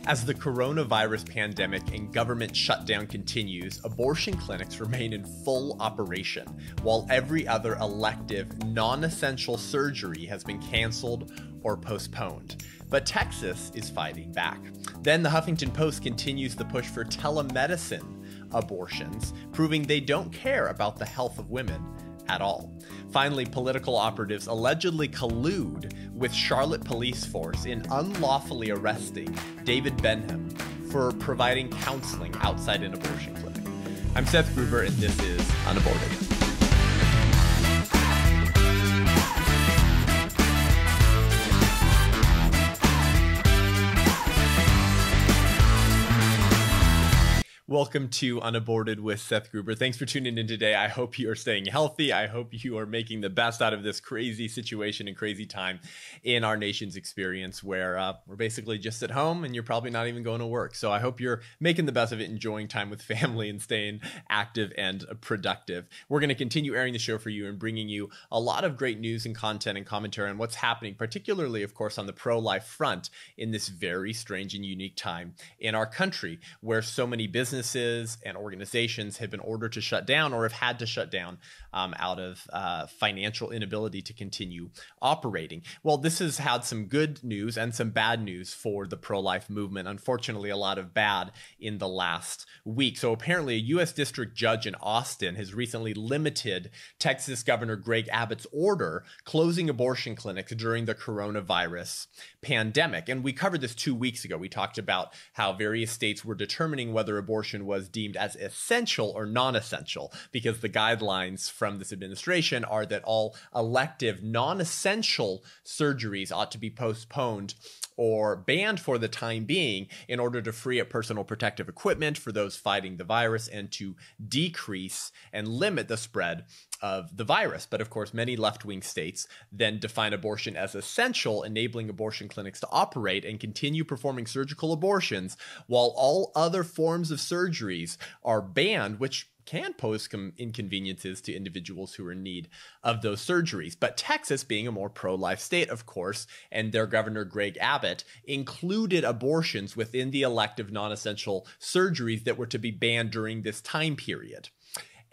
As the coronavirus pandemic and government shutdown continues, abortion clinics remain in full operation, while every other elective, non-essential surgery has been canceled or postponed. But Texas is fighting back. Then the Huffington Post continues the push for telemedicine abortions, proving they don't care about the health of women at all. Finally, political operatives allegedly collude with Charlotte police force in unlawfully arresting David Benham for providing counseling outside an abortion clinic. I'm Seth Gruber, and this is UnAborted. Welcome to UnAborted with Seth Gruber. Thanks for tuning in today. I hope you are staying healthy. I hope you are making the best out of this crazy situation and crazy time in our nation's experience where we're basically just at home and you're probably not even going to work. So I hope you're making the best of it, enjoying time with family and staying active and productive. We're going to continue airing the show for you and bringing you a lot of great news and content and commentary on what's happening, particularly, of course, on the pro-life front in this very strange and unique time in our country where so many businesses and organizations have been ordered to shut down or have had to shut down out of financial inability to continue operating. Well, this has had some good news and some bad news for the pro-life movement. Unfortunately, a lot of bad in the last week. So apparently a U.S. district judge in Austin has recently limited Texas Governor Greg Abbott's order closing abortion clinics during the coronavirus pandemic. And we covered this 2 weeks ago. We talked about how various states were determining whether abortion was deemed as essential or non-essential, because the guidelines from this administration are that all elective non-essential surgeries ought to be postponed or banned for the time being in order to free up personal protective equipment for those fighting the virus and to decrease and limit the spread of the virus. But of course, many left-wing states then define abortion as essential, enabling abortion clinics to operate and continue performing surgical abortions while all other forms of surgeries are banned, which can pose inconveniences to individuals who are in need of those surgeries. But Texas, being a more pro-life state, of course, and their governor, Greg Abbott, included abortions within the elective non-essential surgeries that were to be banned during this time period.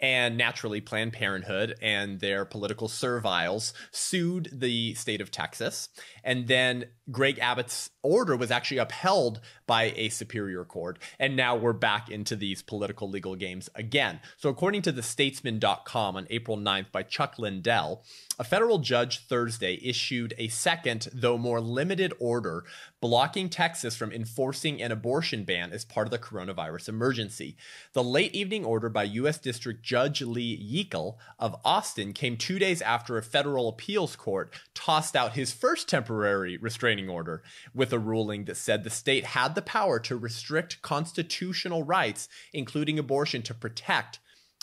And naturally, Planned Parenthood and their political serviles sued the state of Texas. And then Greg Abbott's order was actually upheld by a superior court. And now we're back into these political legal games again. So according to the statesman.com on April 9th by Chuck Lindell, a federal judge Thursday issued a second, though more limited order blocking Texas from enforcing an abortion ban as part of the coronavirus emergency. The late evening order by U.S. District Judge Lee Yeakel of Austin came 2 days after a federal appeals court tossed out his first temporary restraining order with a ruling that said the state had the power to restrict constitutional rights, including abortion, to protect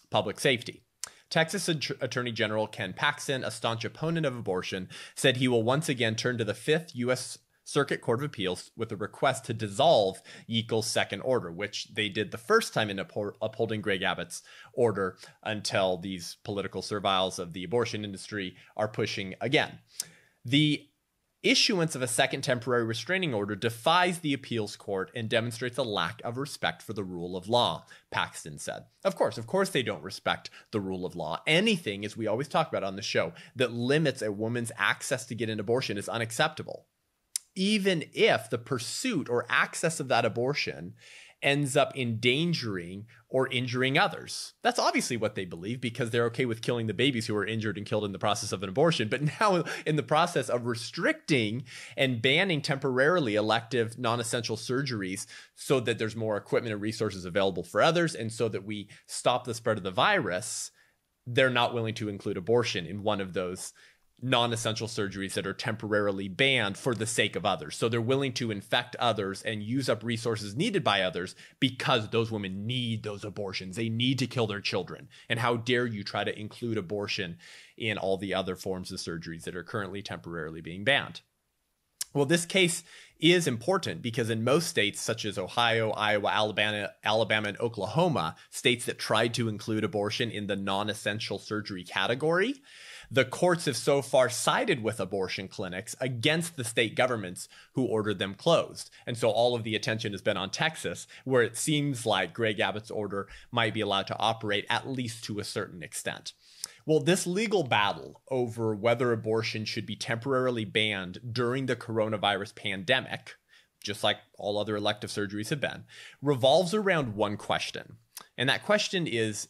public safety. Texas Attorney General Ken Paxton, a staunch opponent of abortion, said he will once again turn to the Fifth U.S. Circuit Court of Appeals with a request to dissolve Yeakel's second order, which they did the first time in upholding Greg Abbott's order until these political serviles of the abortion industry are pushing again. The issuance of a second temporary restraining order defies the appeals court and demonstrates a lack of respect for the rule of law, Paxton said. Of course they don't respect the rule of law. Anything, as we always talk about on the show, that limits a woman's access to get an abortion is unacceptable, even if the pursuit or access of that abortion ends up endangering or injuring others. That's obviously what they believe, because they're okay with killing the babies who are injured and killed in the process of an abortion. But now in the process of restricting and banning temporarily elective non-essential surgeries so that there's more equipment and resources available for others, and so that we stop the spread of the virus, they're not willing to include abortion in one of those non-essential surgeries that are temporarily banned for the sake of others. So they're willing to infect others and use up resources needed by others because those women need those abortions. They need to kill their children. And how dare you try to include abortion in all the other forms of surgeries that are currently temporarily being banned? Well, this case is important because in most states, such as Ohio, Iowa, Alabama, and Oklahoma, states that tried to include abortion in the non-essential surgery category, The courts have so far sided with abortion clinics against the state governments who ordered them closed. And so all of the attention has been on Texas, where it seems like Greg Abbott's order might be allowed to operate at least to a certain extent. Well, this legal battle over whether abortion should be temporarily banned during the coronavirus pandemic, just like all other elective surgeries have been, revolves around one question. And that question is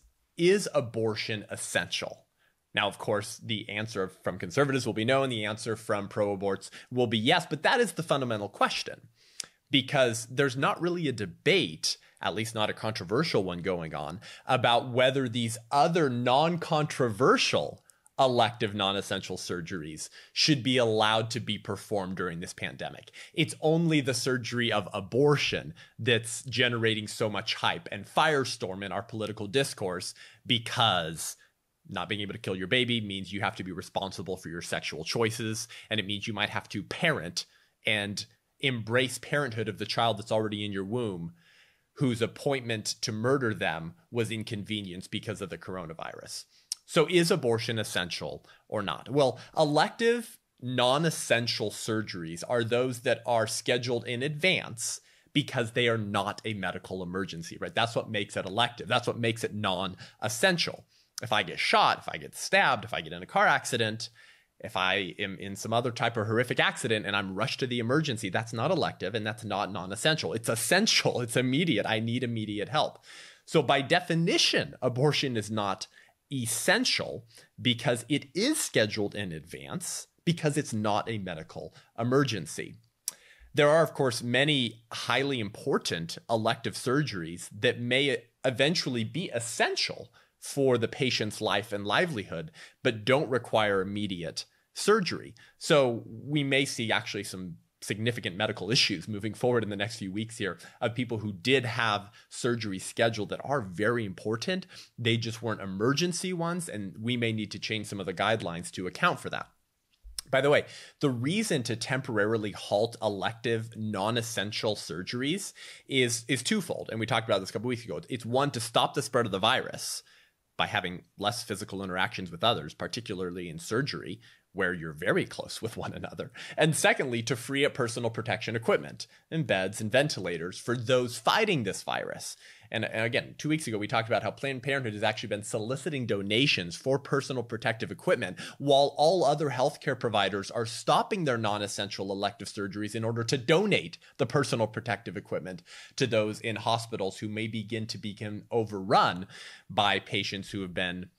abortion essential? Now, of course, the answer from conservatives will be no, and the answer from pro-aborts will be yes. But that is the fundamental question, because there's not really a debate, at least not a controversial one going on, about whether these other non-controversial elective non-essential surgeries should be allowed to be performed during this pandemic. It's only the surgery of abortion that's generating so much hype and firestorm in our political discourse, because not being able to kill your baby means you have to be responsible for your sexual choices, and it means you might have to parent and embrace parenthood of the child that's already in your womb, whose appointment to murder them was inconvenienced because of the coronavirus. So is abortion essential or not? Well, elective non-essential surgeries are those that are scheduled in advance because they are not a medical emergency, right? That's what makes it elective. That's what makes it non-essential. If I get shot, if I get stabbed, if I get in a car accident, if I am in some other type of horrific accident and I'm rushed to the emergency, that's not elective and that's not non-essential. It's essential. It's immediate. I need immediate help. So by definition, abortion is not essential because it is scheduled in advance, because it's not a medical emergency. There are, of course, many highly important elective surgeries that may eventually be essential for the patient's life and livelihood, but don't require immediate surgery. So we may see actually some significant medical issues moving forward in the next few weeks here of people who did have surgery scheduled that are very important. They just weren't emergency ones, and we may need to change some of the guidelines to account for that. By the way, the reason to temporarily halt elective non-essential surgeries is twofold. And we talked about this a couple weeks ago. It's one, to stop the spread of the virus by having less physical interactions with others, particularly in surgery, where you're very close with one another. And secondly, to free up personal protection equipment and beds and ventilators for those fighting this virus. And again, 2 weeks ago, we talked about how Planned Parenthood has actually been soliciting donations for personal protective equipment, while all other healthcare providers are stopping their non-essential elective surgeries in order to donate the personal protective equipment to those in hospitals who may begin to become overrun by patients who have been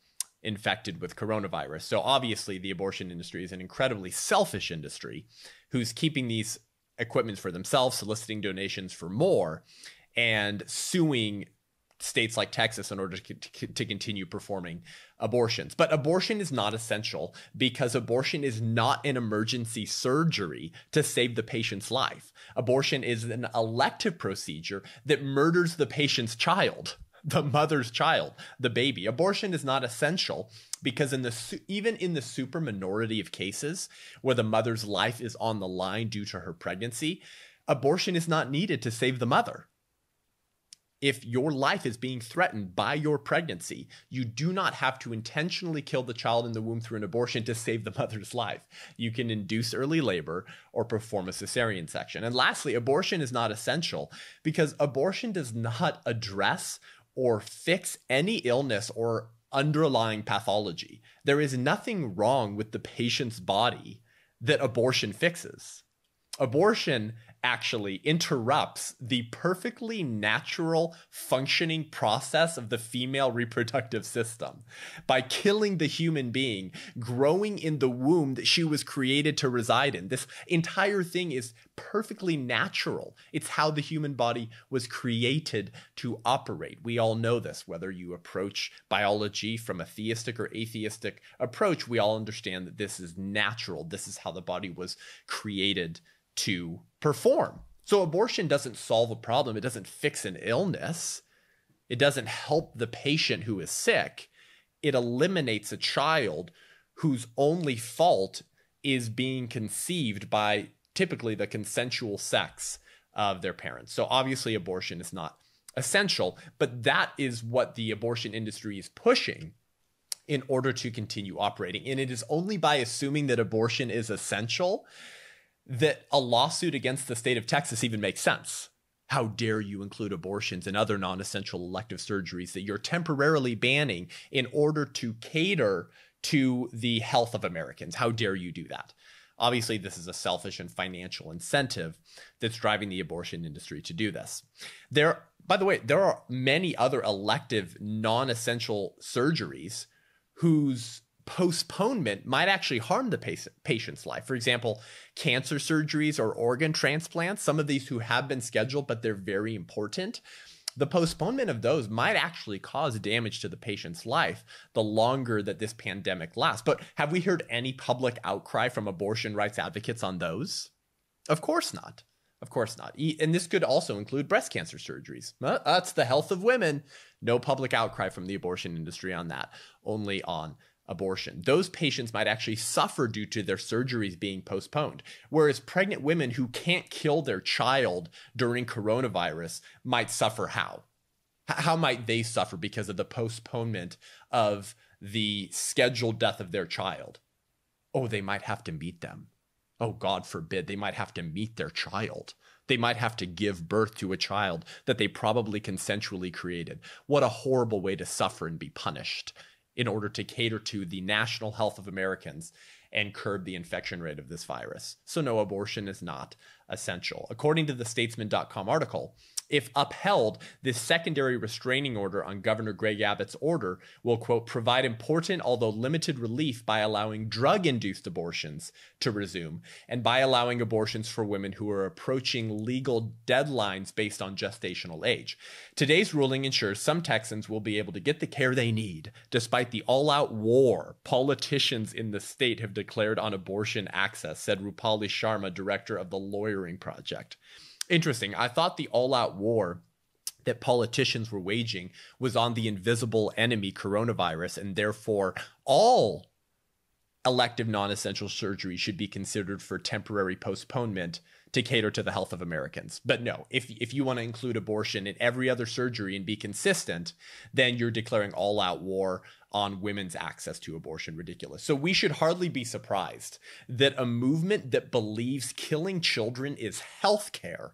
infected with coronavirus. So obviously, the abortion industry is an incredibly selfish industry who's keeping these equipments for themselves, soliciting donations for more, and suing states like Texas in order to continue performing abortions. But abortion is not essential because abortion is not an emergency surgery to save the patient's life. Abortion is an elective procedure that murders the patient's child, the mother's child, the baby. Abortion is not essential because even in the super minority of cases where the mother's life is on the line due to her pregnancy, abortion is not needed to save the mother. If your life is being threatened by your pregnancy, you do not have to intentionally kill the child in the womb through an abortion to save the mother's life. You can induce early labor or perform a cesarean section. And lastly, abortion is not essential because abortion does not address or fix any illness or underlying pathology. There is nothing wrong with the patient's body that abortion fixes. Abortion actually interrupts the perfectly natural functioning process of the female reproductive system by killing the human being growing in the womb that she was created to reside in. This entire thing is perfectly natural. It's how the human body was created to operate. We all know this. Whether you approach biology from a theistic or atheistic approach, we all understand that this is natural. This is how the body was created to perform. So abortion doesn't solve a problem. It doesn't fix an illness. It doesn't help the patient who is sick. It eliminates a child whose only fault is being conceived by typically the consensual sex of their parents. So obviously abortion is not essential, but that is what the abortion industry is pushing in order to continue operating. And it is only by assuming that abortion is essential that a lawsuit against the state of Texas even makes sense. How dare you include abortions and other non-essential elective surgeries that you're temporarily banning in order to cater to the health of Americans? How dare you do that? Obviously, this is a selfish and financial incentive that's driving the abortion industry to do this. By the way, there are many other elective non-essential surgeries whose postponement might actually harm the patient's life. For example, cancer surgeries or organ transplants, some of these who have been scheduled, but they're very important. The postponement of those might actually cause damage to the patient's life the longer that this pandemic lasts. But have we heard any public outcry from abortion rights advocates on those? Of course not. Of course not. And this could also include breast cancer surgeries. That's the health of women. No public outcry from the abortion industry on that, only on abortion. Those patients might actually suffer due to their surgeries being postponed, whereas pregnant women who can't kill their child during coronavirus might suffer how? How might they suffer because of the postponement of the scheduled death of their child? Oh, they might have to meet them. Oh, God forbid, they might have to meet their child. They might have to give birth to a child that they probably consensually created. What a horrible way to suffer and be punished in order to cater to the national health of Americans and curb the infection rate of this virus. So no, abortion is not essential. According to the statesman.com article, if upheld, this secondary restraining order on Governor Greg Abbott's order will, quote, provide important although limited relief by allowing drug-induced abortions to resume and by allowing abortions for women who are approaching legal deadlines based on gestational age. Today's ruling ensures some Texans will be able to get the care they need, despite the all-out war politicians in the state have declared on abortion access, said Rupali Sharma, director of the Lawyering Project. Interesting. I thought the all-out war that politicians were waging was on the invisible enemy coronavirus, and therefore all elective non-essential surgery should be considered for temporary postponement to cater to the health of Americans. But no, if you want to include abortion in every other surgery and be consistent, then you're declaring all-out war on women's access to abortion. Ridiculous. So we should hardly be surprised that a movement that believes killing children is healthcare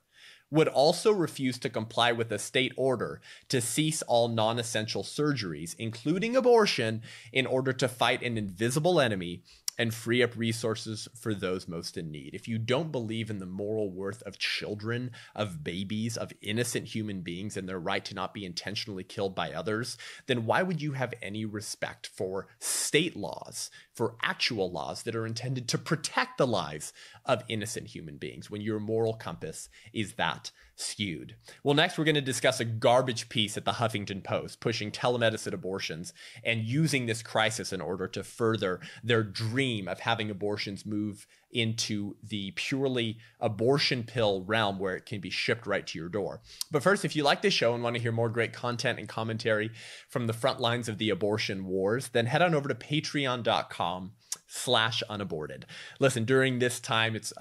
would also refuse to comply with a state order to cease all non-essential surgeries, including abortion, in order to fight an invisible enemy and free up resources for those most in need. If you don't believe in the moral worth of children, of babies, of innocent human beings and their right to not be intentionally killed by others, then why would you have any respect for state laws, for actual laws that are intended to protect the lives of innocent human beings when your moral compass is that skewed? Well, next we're going to discuss a garbage piece at the Huffington Post pushing telemedicine abortions and using this crisis in order to further their dream of having abortions move into the purely abortion pill realm where it can be shipped right to your door. But first, if you like this show and want to hear more great content and commentary from the front lines of the abortion wars, then head on over to patreon.com/unaborted. Listen, during this time, it's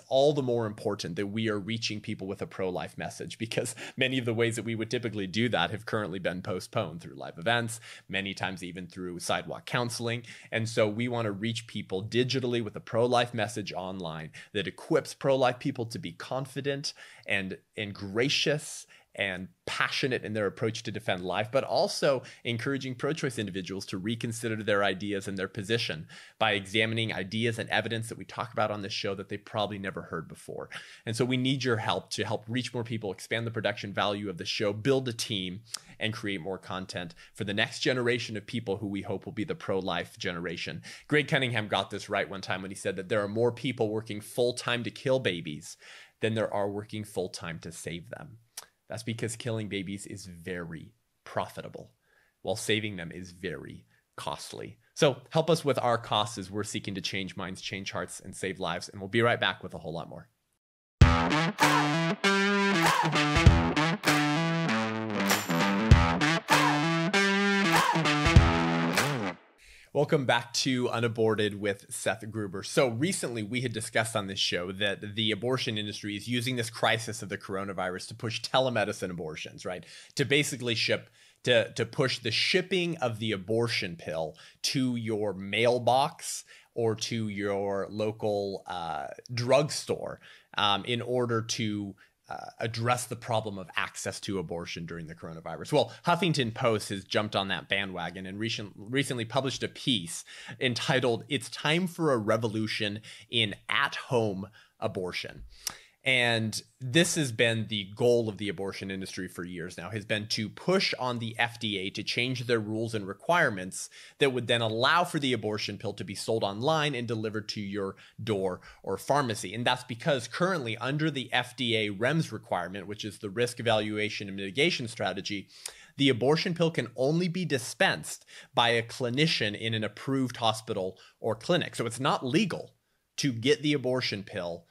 all the more important that we are reaching people with a pro-life message, because many of the ways that we would typically do that have currently been postponed through live events, many times even through sidewalk counseling. And so we want to reach people digitally with a pro-life message online that equips pro-life people to be confident and gracious and passionate in their approach to defend life, but also encouraging pro-choice individuals to reconsider their ideas and their position by examining ideas and evidence that we talk about on this show that they probably never heard before. And so we need your help to help reach more people, expand the production value of the show, build a team, and create more content for the next generation of people who we hope will be the pro-life generation. Greg Cunningham got this right one time when he said that there are more people working full-time to kill babies than there are working full-time to save them. That's because killing babies is very profitable, while saving them is very costly. So help us with our costs as we're seeking to change minds, change hearts, and save lives. And we'll be right back with a whole lot more. Welcome back to Unaborted with Seth Gruber. So recently we had discussed on this show that the abortion industry is using this crisis of the coronavirus to push telemedicine abortions, right? To basically ship to push the shipping of the abortion pill to your mailbox or to your local drugstore in order to address the problem of access to abortion during the coronavirus. Well, Huffington Post has jumped on that bandwagon and recently published a piece entitled "It's Time for a Revolution in At-Home Abortion." And this has been the goal of the abortion industry for years now, has been to push on the FDA to change their rules and requirements that would then allow for the abortion pill to be sold online and delivered to your door or pharmacy. And that's because currently under the FDA REMS requirement, which is the risk evaluation and mitigation strategy, the abortion pill can only be dispensed by a clinician in an approved hospital or clinic. So it's not legal to get the abortion pill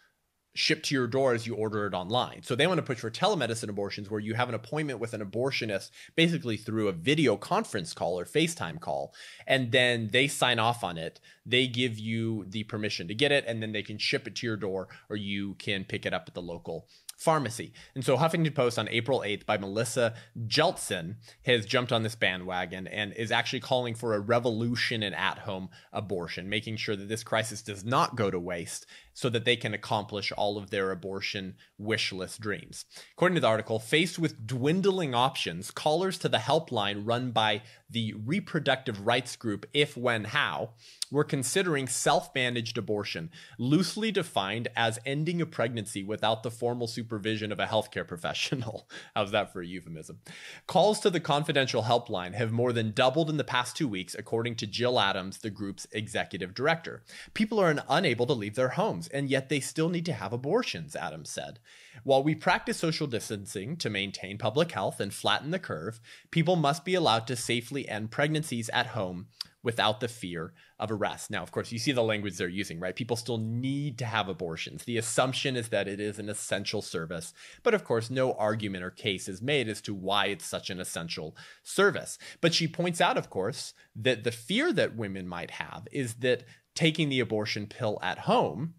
shipped to your door as you order it online. So they want to push for telemedicine abortions where you have an appointment with an abortionist basically through a video conference call or FaceTime call, and then they sign off on it. They give you the permission to get it, and then they can ship it to your door, or you can pick it up at the local pharmacy. And so Huffington Post on April 8th by Melissa Jeltsin has jumped on this bandwagon and is actually calling for a revolution in at-home abortion, making sure that this crisis does not go to waste so that they can accomplish all of their abortion wish list dreams. According to the article, faced with dwindling options, callers to the helpline run by the reproductive rights group If, When, How were considering self-managed abortion, loosely defined as ending a pregnancy without the formal supervision of a healthcare professional. How's that for a euphemism? Calls to the confidential helpline have more than doubled in the past 2 weeks, according to Jill Adams, the group's executive director. People are unable to leave their homes, and yet they still need to have abortions, Adams said. While we practice social distancing to maintain public health and flatten the curve, people must be allowed to safely end pregnancies at home without the fear of arrest. Now, of course, you see the language they're using, right? People still need to have abortions. The assumption is that it is an essential service, but of course, no argument or case is made as to why it's such an essential service. But she points out, of course, that the fear that women might have is that taking the abortion pill at home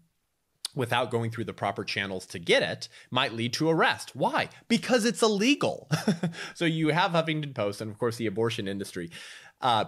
without going through the proper channels to get it might lead to arrest. Why? Because it's illegal. So you have Huffington Post and, of course, the abortion industry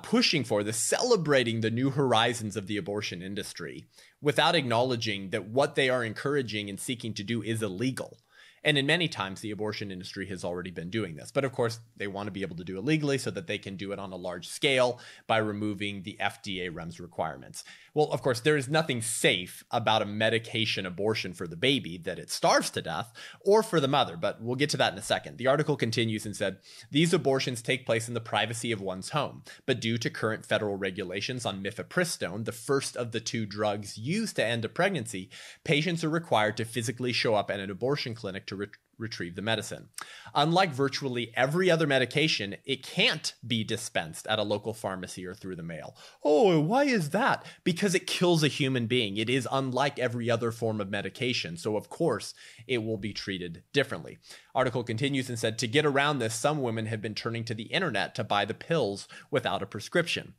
pushing for this, celebrating the new horizons of the abortion industry without acknowledging that what they are encouraging and seeking to do is illegal. And in many times, the abortion industry has already been doing this. But of course, they want to be able to do it legally so that they can do it on a large scale by removing the FDA REMS requirements. Well, of course, there is nothing safe about a medication abortion for the baby, that it starves to death, or for the mother, but we'll get to that in a second. The article continues and said, these abortions take place in the privacy of one's home, but due to current federal regulations on mifepristone, the first of the two drugs used to end a pregnancy, patients are required to physically show up at an abortion clinic to retrieve the medicine. Unlike virtually every other medication, it can't be dispensed at a local pharmacy or through the mail. Oh, why is that? Because it kills a human being. It is unlike every other form of medication, so of course it will be treated differently. Article continues and said, to get around this, some women have been turning to the internet to buy the pills without a prescription.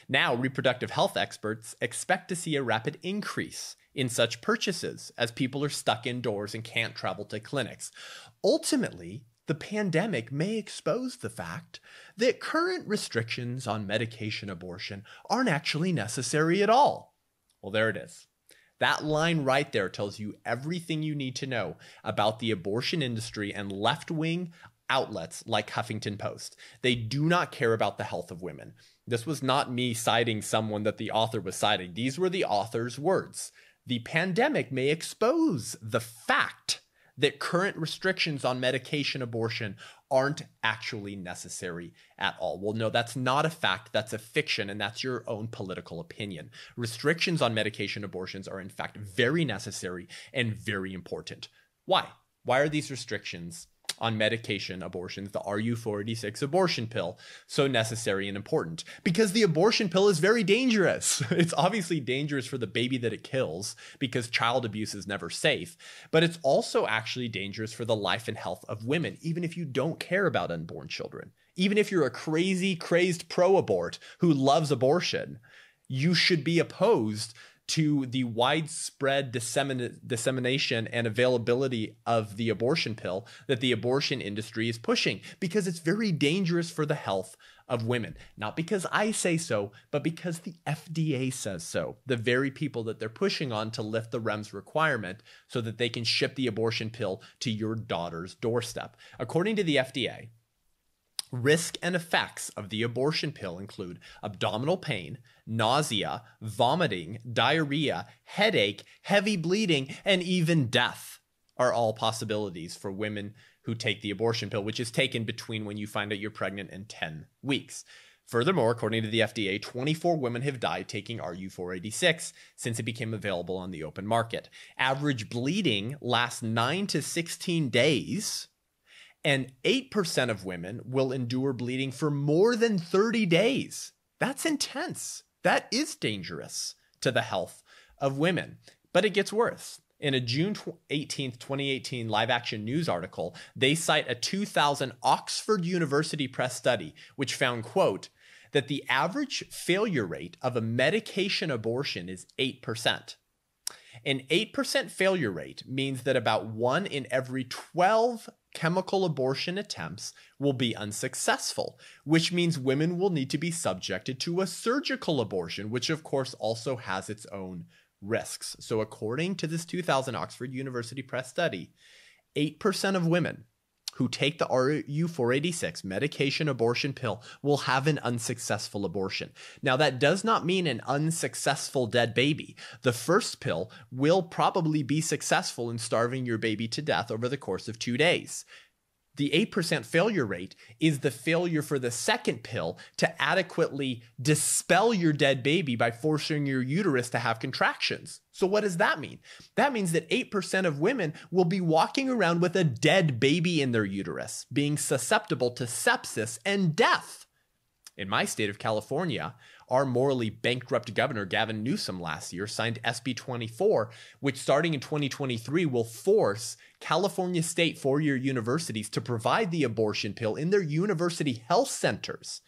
Now, reproductive health experts expect to see a rapid increase in such purchases as people are stuck indoors and can't travel to clinics. Ultimately, the pandemic may expose the fact that current restrictions on medication abortion aren't actually necessary at all. Well, there it is. That line right there tells you everything you need to know about the abortion industry and left-wing outlets like Huffington Post. They do not care about the health of women. This was not me citing someone that the author was citing. These were the author's words. The pandemic may expose the fact that current restrictions on medication abortion aren't actually necessary at all. Well, no, that's not a fact. That's a fiction, and that's your own political opinion. Restrictions on medication abortions are, in fact, very necessary and very important. Why? Why are these restrictions on medication abortions, the RU486 abortion pill, so necessary and important? Because the abortion pill is very dangerous. It's obviously dangerous for the baby that it kills, because child abuse is never safe, but it's also actually dangerous for the life and health of women, even if you don't care about unborn children. Even if you're a crazy, crazed pro-abort who loves abortion, you should be opposed to the widespread dissemination and availability of the abortion pill that the abortion industry is pushing, because it's very dangerous for the health of women. Not because I say so, but because the FDA says so. The very people that they're pushing on to lift the REMS requirement so that they can ship the abortion pill to your daughter's doorstep. According to the FDA, risk and effects of the abortion pill include abdominal pain, nausea, vomiting, diarrhea, headache, heavy bleeding, and even death are all possibilities for women who take the abortion pill, which is taken between when you find out you're pregnant and 10 weeks. Furthermore, according to the FDA, 24 women have died taking RU486 since it became available on the open market. Average bleeding lasts 9 to 16 days, and 8% of women will endure bleeding for more than 30 days. That's intense. That is dangerous to the health of women. But it gets worse. In a June 18th, 2018 Live Action News article, they cite a 2000 Oxford University Press study, which found, quote, that the average failure rate of a medication abortion is 8%. An 8% failure rate means that about 1 in every 12 chemical abortion attempts will be unsuccessful, which means women will need to be subjected to a surgical abortion, which of course also has its own risks. So according to this 2000 Oxford University Press study, 8% of women who take the RU486 medication abortion pill will have an unsuccessful abortion. Now, that does not mean an unsuccessful dead baby. The first pill will probably be successful in starving your baby to death over the course of 2 days. The 8% failure rate is the failure for the second pill to adequately dispel your dead baby by forcing your uterus to have contractions. So what does that mean? That means that 8% of women will be walking around with a dead baby in their uterus, being susceptible to sepsis and death. In my state of California, our morally bankrupt governor, Gavin Newsom, last year signed SB 24, which starting in 2023 will force California state four-year universities to provide the abortion pill in their university health centers.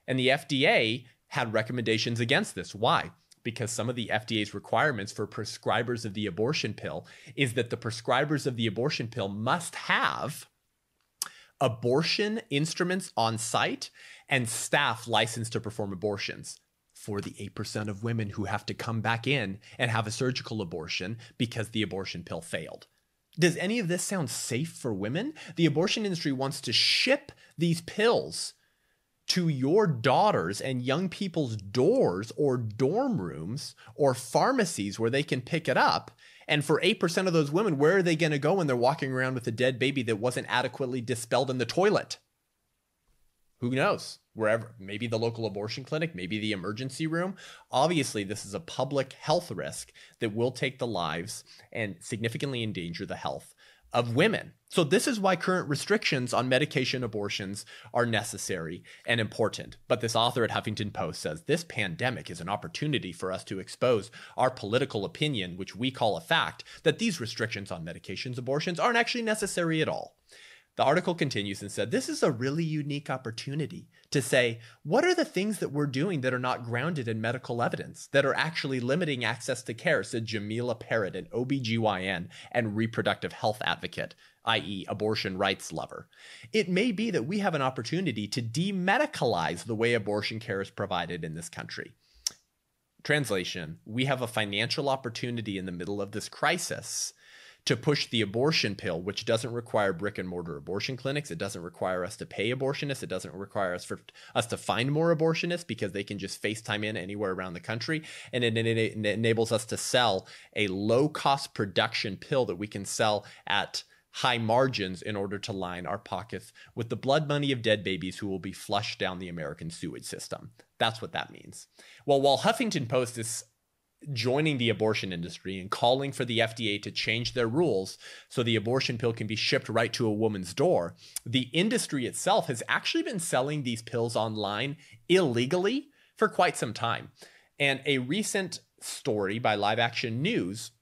And the FDA had recommendations against this. Why? Because some of the FDA's requirements for prescribers of the abortion pill is that the prescribers of the abortion pill must have abortion instruments on site and staff licensed to perform abortions for the 8% of women who have to come back in and have a surgical abortion because the abortion pill failed. Does any of this sound safe for women? The abortion industry wants to ship these pills to your daughters and young people's doors or dorm rooms or pharmacies where they can pick it up. And for 8% of those women, where are they going to go when they're walking around with a dead baby that wasn't adequately dispelled in the toilet? Who knows? Wherever, maybe the local abortion clinic, maybe the emergency room. Obviously, this is a public health risk that will take the lives and significantly endanger the health of women. So this is why current restrictions on medication abortions are necessary and important. But this author at Huffington Post says this pandemic is an opportunity for us to expose our political opinion, which we call a fact, that these restrictions on medications abortions aren't actually necessary at all. The article continues and said, this is a really unique opportunity to say, what are the things that we're doing that are not grounded in medical evidence, that are actually limiting access to care, said Jamila Parrott, an OBGYN and reproductive health advocate, i.e. abortion rights lover. It may be that we have an opportunity to demedicalize the way abortion care is provided in this country. Translation, we have a financial opportunity in the middle of this crisis to push the abortion pill, which doesn't require brick and mortar abortion clinics. It doesn't require us to pay abortionists. It doesn't require us to find more abortionists because they can just FaceTime in anywhere around the country. And it enables us to sell a low-cost production pill that we can sell at high margins in order to line our pockets with the blood money of dead babies who will be flushed down the American sewage system. That's what that means. Well, while Huffington Post is joining the abortion industry and calling for the FDA to change their rules so the abortion pill can be shipped right to a woman's door, the industry itself has actually been selling these pills online illegally for quite some time. And a recent story by Live Action News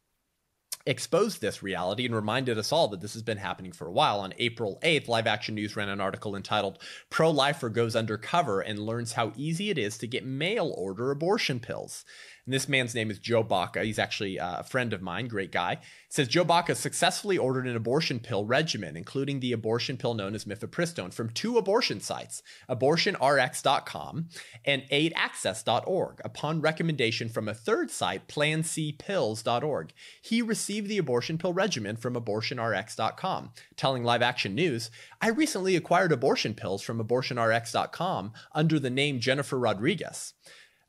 exposed this reality and reminded us all that this has been happening for a while. On April 8th, Live Action News ran an article entitled "Pro-Lifer Goes Undercover and Learns How Easy It Is to Get Mail Order Abortion Pills." And this man's name is Joe Baca. He's actually a friend of mine, great guy. It says Joe Baca successfully ordered an abortion pill regimen, including the abortion pill known as mifepristone, from two abortion sites, abortionrx.com and aidaccess.org, upon recommendation from a third site, plancpills.org. He received the abortion pill regimen from abortionrx.com, telling Live Action News, "I recently acquired abortion pills from abortionrx.com under the name Jennifer Rodriguez."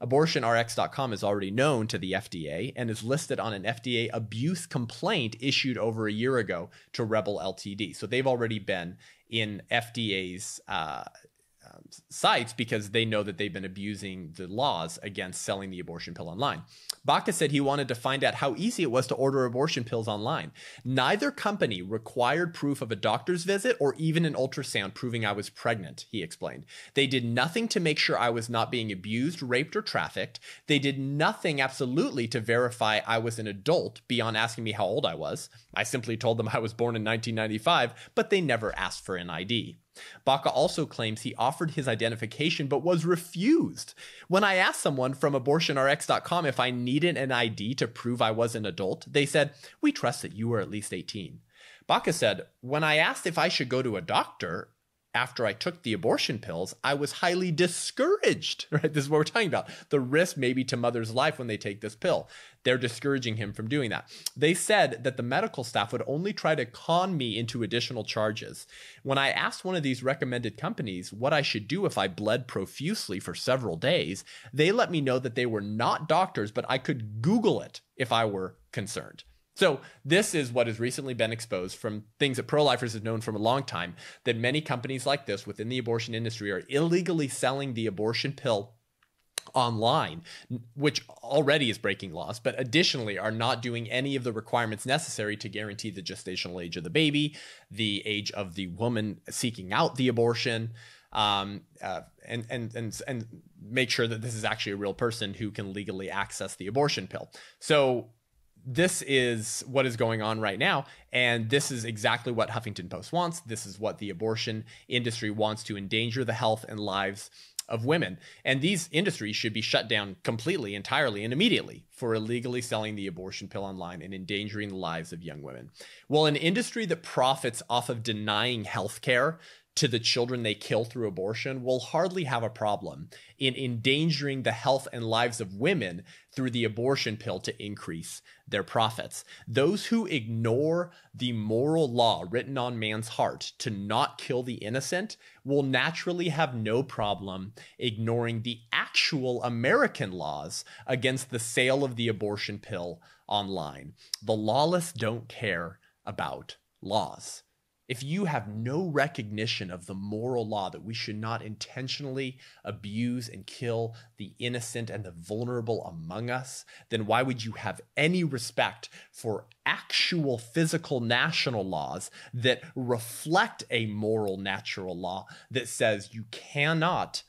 AbortionRx.com is already known to the FDA and is listed on an FDA abuse complaint issued over a year ago to Rebel Ltd. So they've already been in FDA's sites because they know that they've been abusing the laws against selling the abortion pill online. Baca said he wanted to find out how easy it was to order abortion pills online. Neither company required proof of a doctor's visit or even an ultrasound proving I was pregnant, he explained. They did nothing to make sure I was not being abused, raped, or trafficked. They did nothing absolutely to verify I was an adult beyond asking me how old I was. I simply told them I was born in 1995, but they never asked for an ID. Baca also claims he offered his identification but was refused. When I asked someone from abortionrx.com if I needed an ID to prove I was an adult, they said, "We trust that you were at least 18. Baca said, "When I asked if I should go to a doctor after I took the abortion pills, I was highly discouraged." Right? This is what we're talking about. The risk maybe to mother's life when they take this pill. They're discouraging him from doing that. They said that the medical staff would only try to con me into additional charges. When I asked one of these recommended companies what I should do if I bled profusely for several days, they let me know that they were not doctors, but I could Google it if I were concerned. So this is what has recently been exposed from things that pro-lifers have known from a long time, that many companies like this within the abortion industry are illegally selling the abortion pill online, which already is breaking laws, but additionally are not doing any of the requirements necessary to guarantee the gestational age of the baby, the age of the woman seeking out the abortion, and make sure that this is actually a real person who can legally access the abortion pill. So this is what is going on right now, and this is exactly what Huffington Post wants. This is what the abortion industry wants, to endanger the health and lives of women. And these industries should be shut down completely, entirely, and immediately for illegally selling the abortion pill online and endangering the lives of young women. Well, an industry that profits off of denying health care to the children they kill through abortion will hardly have a problem in endangering the health and lives of women through the abortion pill to increase their profits. Those who ignore the moral law written on man's heart to not kill the innocent will naturally have no problem ignoring the actual American laws against the sale of the abortion pill online. The lawless don't care about laws. If you have no recognition of the moral law that we should not intentionally abuse and kill the innocent and the vulnerable among us, then why would you have any respect for actual physical national laws that reflect a moral natural law that says you cannot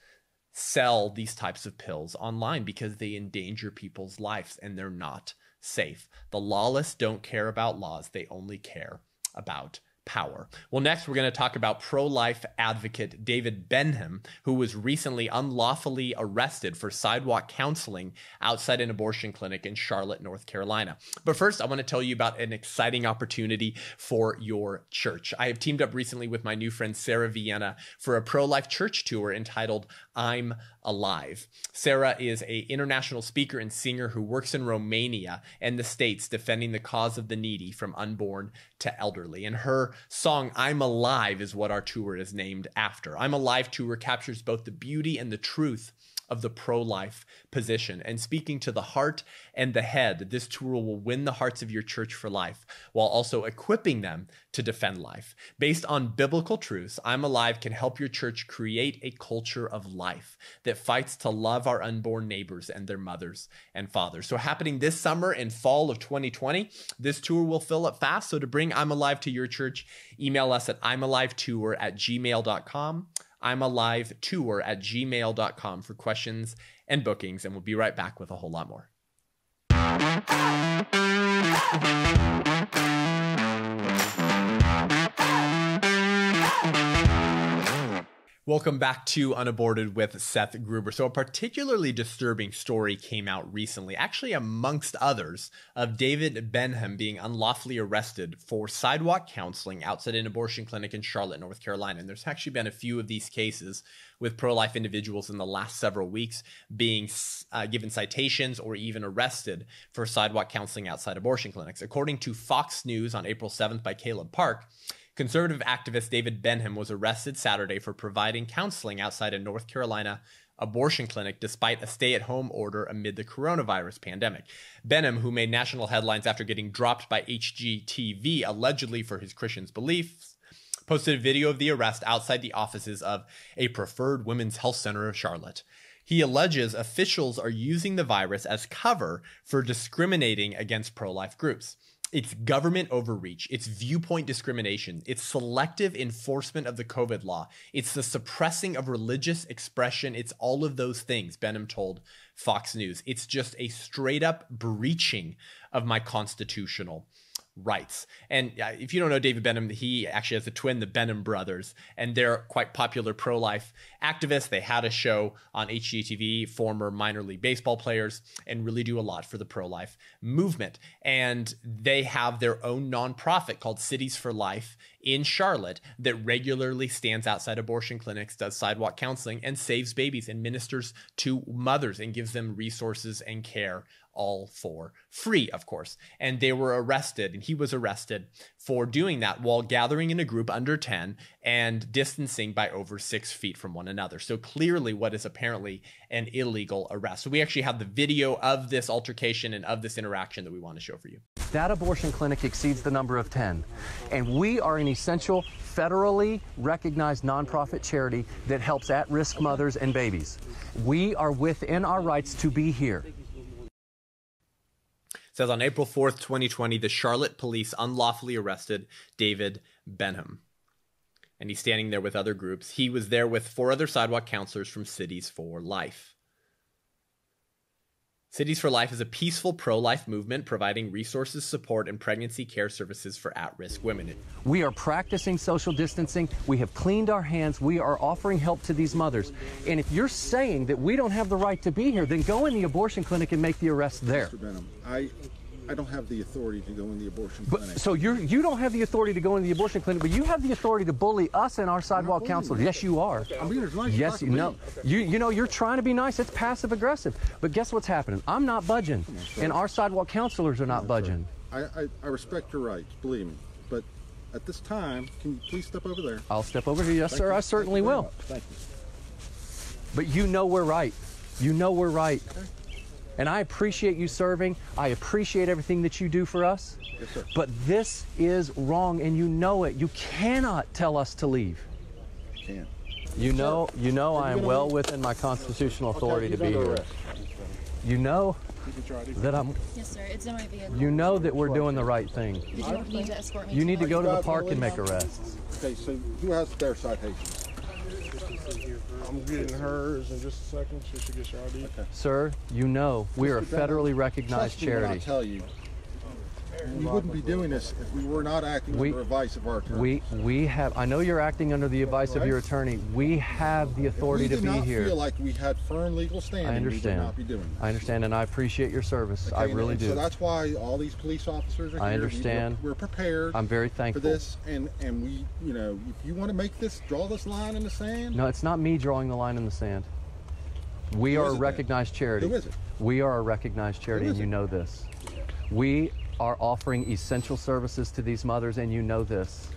sell these types of pills online because they endanger people's lives and they're not safe? The lawless don't care about laws. They only care about power. Well, next we're going to talk about pro-life advocate David Benham, who was recently unlawfully arrested for sidewalk counseling outside an abortion clinic in Charlotte, North Carolina. But first, I want to tell you about an exciting opportunity for your church. I have teamed up recently with my new friend Sarah Vienna for a pro-life church tour entitled I'm Alive. Sarah is an international speaker and singer who works in Romania and the States defending the cause of the needy from unborn to elderly. And her song I'm Alive is what our tour is named after. I'm Alive tour captures both the beauty and the truth of the pro-life position. And speaking to the heart and the head, this tour will win the hearts of your church for life while also equipping them to defend life. Based on biblical truths, I'm Alive can help your church create a culture of life that fights to love our unborn neighbors and their mothers and fathers. So happening this summer and fall of 2020, this tour will fill up fast. So to bring I'm Alive to your church, email us at imalive2 @gmail.com. imalive2 @gmail.com for questions and bookings, and we'll be right back with a whole lot more. Welcome back to Unaborted with Seth Gruber. So a particularly disturbing story came out recently, actually amongst others, of David Benham being unlawfully arrested for sidewalk counseling outside an abortion clinic in Charlotte, North Carolina. And there's actually been a few of these cases with pro-life individuals in the last several weeks being given citations or even arrested for sidewalk counseling outside abortion clinics. According to Fox News on April 7th by Caleb Park, conservative activist David Benham was arrested Saturday for providing counseling outside a North Carolina abortion clinic despite a stay-at-home order amid the coronavirus pandemic. Benham, who made national headlines after getting dropped by HGTV allegedly for his Christian beliefs, posted a video of the arrest outside the offices of a Preferred Women's Health Center of Charlotte. He alleges officials are using the virus as cover for discriminating against pro-life groups. It's government overreach, it's viewpoint discrimination, it's selective enforcement of the COVID law, it's the suppressing of religious expression, it's all of those things, Benham told Fox News. It's just a straight up breaching of my constitutional rights. And if you don't know David Benham, he actually has a twin, the Benham brothers, and they're quite popular pro-life activists. They had a show on HGTV, former minor league baseball players, and really do a lot for the pro-life movement. And they have their own nonprofit called Cities for Life in Charlotte that regularly stands outside abortion clinics, does sidewalk counseling, and saves babies and ministers to mothers and gives them resources and care, all for free, of course. And they were arrested, and he was arrested for doing that while gathering in a group under 10 and distancing by over 6 feet from one another. So clearly what is apparently an illegal arrest. So we actually have the video of this altercation and of this interaction that we want to show for you. That abortion clinic exceeds the number of 10. And we are an essential, federally recognized nonprofit charity that helps at-risk mothers and babies. We are within our rights to be here. It says on April 4th, 2020, the Charlotte police unlawfully arrested David Benham. And he's standing there with other groups. He was there with 4 other sidewalk counselors from Cities for Life. Cities for Life is a peaceful pro-life movement providing resources, support, and pregnancy care services for at-risk women. We are practicing social distancing. We have cleaned our hands. We are offering help to these mothers. And if you're saying that we don't have the right to be here, then go in the abortion clinic and make the arrest there. Mr. Benham, I don't have the authority to go in the abortion clinic. So you don't have the authority to go in the abortion clinic, but you have the authority to bully us and our sidewalk counselors. Yes, you are. I'm being as nice yes, as I can no. You know, you're trying to be nice. It's passive aggressive. But guess what's happening? I'm not budging, and our sidewalk counselors are not budging. I respect your rights, believe me. But at this time, can you please step over there? I'll step over here. Yes, sir. I certainly will. Thank you. But you know we're right. You know we're right. Okay. And I appreciate you serving. I appreciate everything that you do for us. Yes, sir. But this is wrong, and you know it. You cannot tell us to leave. Can. You know I am well within my constitutional authority to be here. You know that I'm. Yes, sir. It's in my vehicle. You know that we're doing the right thing. Did you need to escort me? You need to go to the guys park and police? make arrests. Okay, so who has their citations? I'm getting hers in just a second. She should get your ID. Okay. Sir, you know we are a federally recognized Trust me when I charity. tell you, we wouldn't be doing this if we were not acting under advice of our attorney. We have. I know you're acting under the advice of your attorney. We have the authority to be here. We did not feel like we had firm legal standing. I understand. We would not be doing this. I understand, and I appreciate your service. Okay, I really do. So that's why all these police officers are here. I understand. We're prepared. I'm very thankful for this, and we, you know, if you want to make this, draw this line in the sand. No, it's not me drawing the line in the sand. We are a recognized charity. Who is it? We are a recognized charity, and you know this. We are offering essential services to these mothers, and you know this.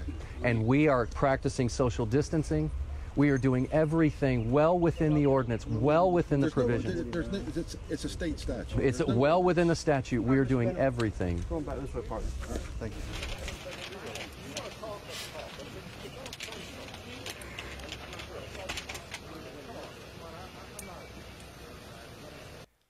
And we are practicing social distancing. We are doing everything well within the ordinance, well within the provisions. It's a state statute. It's well within the statute. We are doing everything. Going back this way, partner. All right, thank you.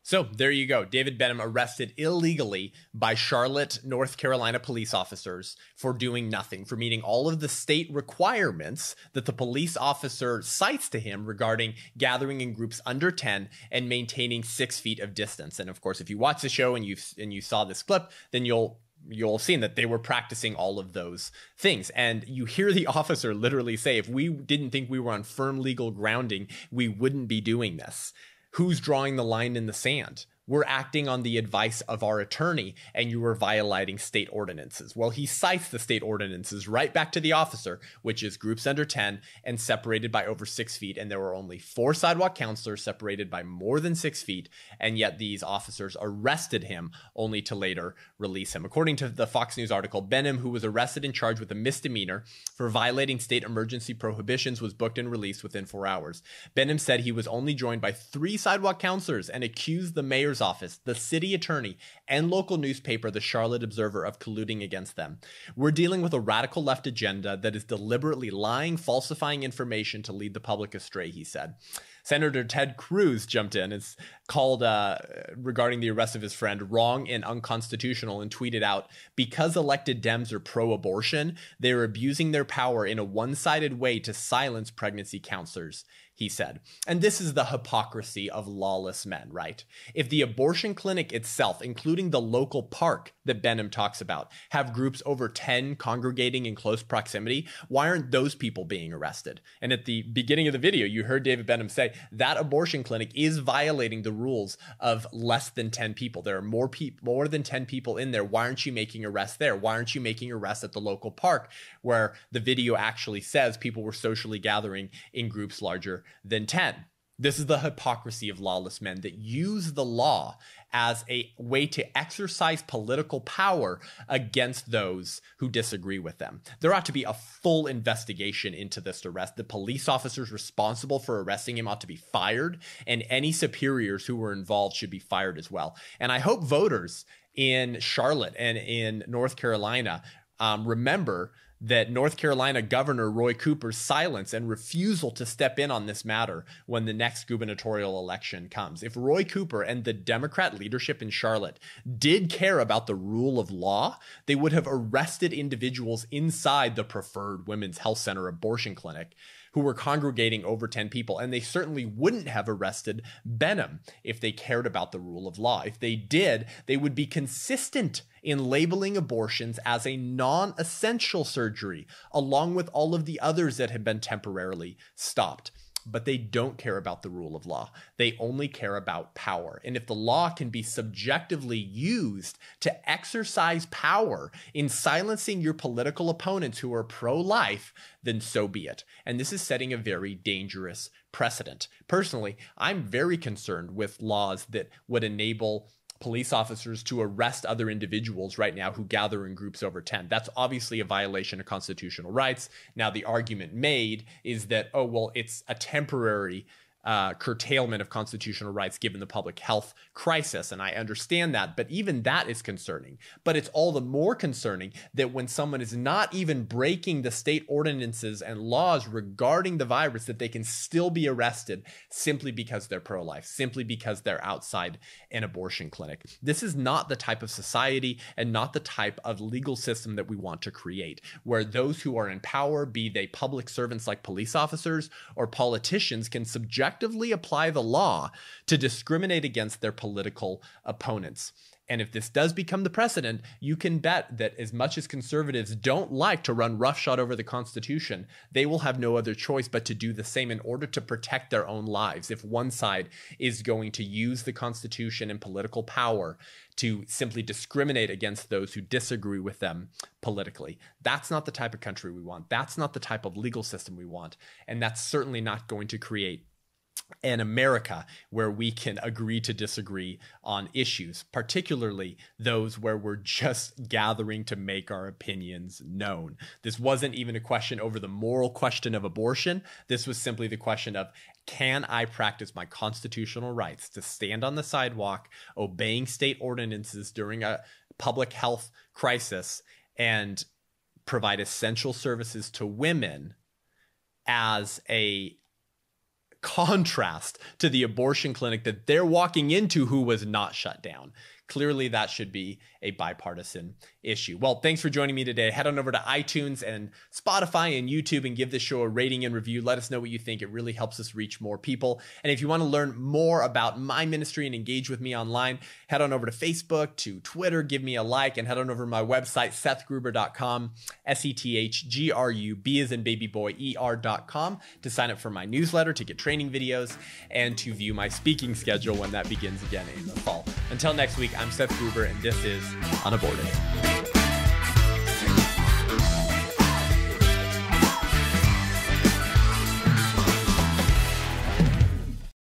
So there you go. David Benham arrested illegally by Charlotte, North Carolina police officers for doing nothing, for meeting all of the state requirements that the police officer cites to him regarding gathering in groups under 10 and maintaining 6 feet of distance. And of course, if you watch the show and you saw this clip, then you'll have seen that they were practicing all of those things. And you hear the officer literally say, if we didn't think we were on firm legal grounding, we wouldn't be doing this. Who's drawing the line in the sand? We're acting on the advice of our attorney, and you were violating state ordinances. Well, he cites the state ordinances right back to the officer, which is groups under 10 and separated by over 6 feet. And there were only 4 sidewalk counselors separated by more than 6 feet. And yet these officers arrested him only to later release him. According to the Fox News article, Benham, who was arrested and charged with a misdemeanor for violating state emergency prohibitions, was booked and released within 4 hours. Benham said he was only joined by 3 sidewalk counselors and accused the mayor's office, the city attorney, and local newspaper, the Charlotte Observer, of colluding against them. We're dealing with a radical left agenda that is deliberately lying, falsifying information to lead the public astray, he said. Senator Ted Cruz jumped in. It's called, regarding the arrest of his friend, wrong and unconstitutional, and tweeted out, because elected Dems are pro-abortion, they're abusing their power in a one-sided way to silence pregnancy counselors, he said. And this is the hypocrisy of lawless men, right? If the abortion clinic itself, including the local park that Benham talks about, have groups over 10 congregating in close proximity, why aren't those people being arrested? And at the beginning of the video, you heard David Benham say that abortion clinic is violating the rules of less than 10 people. There are more than 10 people in there. Why aren't you making arrests there? Why aren't you making arrests at the local park, where the video actually says people were socially gathering in groups larger than 10? This is the hypocrisy of lawless men that use the law as a way to exercise political power against those who disagree with them. There ought to be a full investigation into this arrest. The police officers responsible for arresting him ought to be fired, and any superiors who were involved should be fired as well. And I hope voters in Charlotte and in North Carolina remember that North Carolina Governor Roy Cooper's silence and refusal to step in on this matter when the next gubernatorial election comes. If Roy Cooper and the Democrat leadership in Charlotte did care about the rule of law, they would have arrested individuals inside the Preferred Women's Health Center abortion clinic who were congregating over 10 people. And they certainly wouldn't have arrested Benham if they cared about the rule of law. If they did, they would be consistent in labeling abortions as a non-essential surgery, along with all of the others that have been temporarily stopped. But they don't care about the rule of law. They only care about power. And if the law can be subjectively used to exercise power in silencing your political opponents who are pro-life, then so be it. And this is setting a very dangerous precedent. Personally, I'm very concerned with laws that would enable police officers to arrest other individuals right now who gather in groups over 10. That's obviously a violation of constitutional rights. Now, the argument made is that, oh, well, it's a temporary curtailment of constitutional rights given the public health crisis. And I understand that, but even that is concerning. But it's all the more concerning that when someone is not even breaking the state ordinances and laws regarding the virus, that they can still be arrested simply because they're pro-life, simply because they're outside an abortion clinic. This is not the type of society and not the type of legal system that we want to create, where those who are in power, be they public servants like police officers or politicians, can subjectively apply the law to discriminate against their political opponents. And if this does become the precedent, you can bet that as much as conservatives don't like to run roughshod over the Constitution, they will have no other choice but to do the same in order to protect their own lives. If one side is going to use the Constitution and political power to simply discriminate against those who disagree with them politically, that's not the type of country we want. That's not the type of legal system we want. And that's certainly not going to create an America where we can agree to disagree on issues, particularly those where we're just gathering to make our opinions known. This wasn't even a question over the moral question of abortion. This was simply the question of, can I practice my constitutional rights to stand on the sidewalk, obeying state ordinances during a public health crisis, and provide essential services to women as a contrast to the abortion clinic that they're walking into who was not shut down. Clearly, that should be a bipartisan issue. Well, thanks for joining me today. Head on over to iTunes and Spotify and YouTube and give this show a rating and review. Let us know what you think. It really helps us reach more people. And if you want to learn more about my ministry and engage with me online, head on over to Facebook, to Twitter, give me a like, and head on over to my website, sethgruber.com, SETHGRUB as in baby boy, ER.com, to sign up for my newsletter, to get training videos, and to view my speaking schedule when that begins again in the fall. Until next week, I'm Seth Gruber, and this is UnAborted.